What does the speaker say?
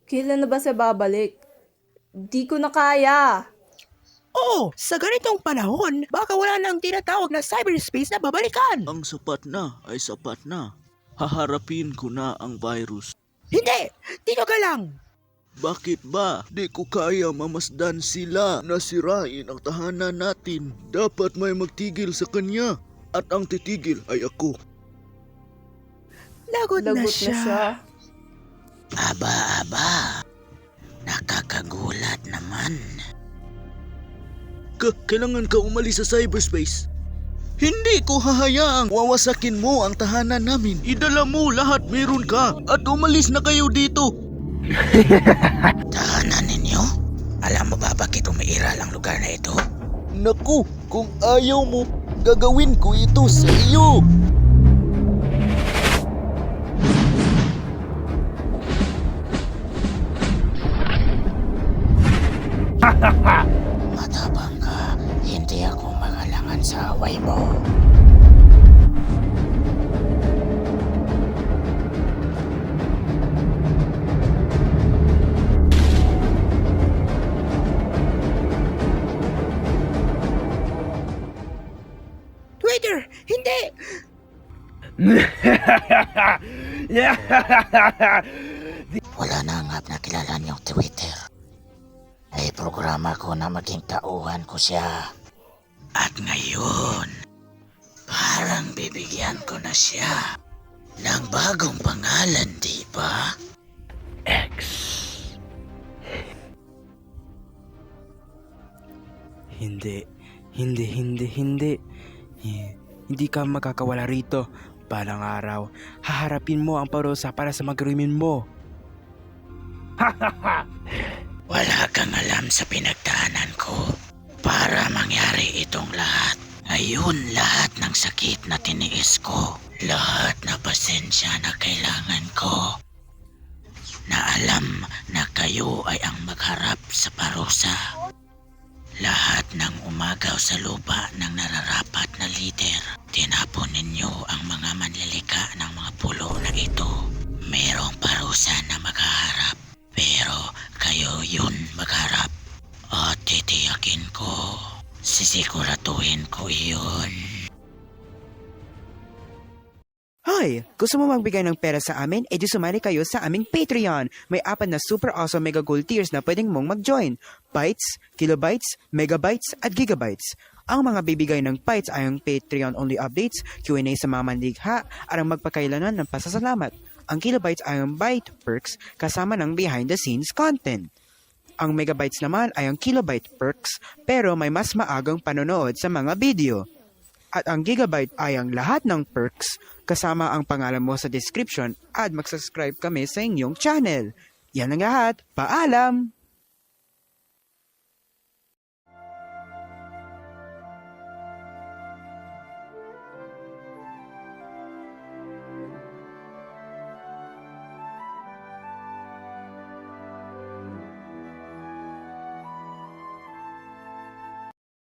Kailan na ba siya babalik? Di ko na kaya. Oo, sa ganitong panahon, baka wala nang tinatawag na cyberspace na babalikan. Ang sapat na ay sapat na. Haharapin ko na ang virus. Hindi! Dito ka lang! Bakit ba? Di ko kaya mamasdan sila na sirain ang tahanan natin. Dapat may magtigil sa kanya. At ang titigil ay ako. Lagot na Lagot na siya. siya. Aba, nakakagulat naman. Kailangan ka umalis sa cyberspace. Hindi ko hahayaang wawasakin mo ang tahanan namin. Idala mo lahat meron ka at umalis na kayo dito. Tahanan ninyo? Alam mo ba bakit umiiral ang lugar na ito? Naku, kung ayaw mo, gagawin ko ito sa iyo. Matapang ka, hindi ako mangalangan sa away mo. Twitter! Hindi! Wala na nga na kilala niyong Twitter. Ay programa ko na maging tauhan ko siya. At ngayon, parang bibigyan ko na siya ng bagong pangalan, di ba? Hindi. Hindi ka makakawala rito. Balang araw, haharapin mo ang parusa para sa magrimin mo. Wala kang alam sa pinagdaanan ko para mangyari itong lahat. Ngayon lahat ng sakit na tiniis ko, lahat na pasensya na kailangan ko, na alam na kayo ay ang magharap sa parusa. Lahat ng umagaw sa lupa ng nararapat na lider, tinapon ninyo ang mga manlilika ng mga pulo na ito. Merong parusa na maghaharap, pero kayo yun magharap. At titiyakin ko, sisiguraduhin ko iyon. Hoy! Gusto mo magbigay ng pera sa amin? Di sumali kayo sa aming Patreon. May 4 na super awesome mega gold tiers na pwedeng mong mag-join. Bytes, kilobytes, megabytes, at gigabytes. Ang mga bibigay ng bytes ay ang Patreon-only updates, Q&A sa mga manlikha, at ang magpakailanan ng pasasalamat. Ang kilobytes ay ang byte perks kasama ng behind-the-scenes content. Ang megabytes naman ay ang kilobyte perks pero may mas maagang panonood sa mga video. At ang gigabyte ay ang lahat ng perks kasama ang pangalan mo sa description at mag-subscribe kami sa inyong channel. Yan ang lahat. Paalam!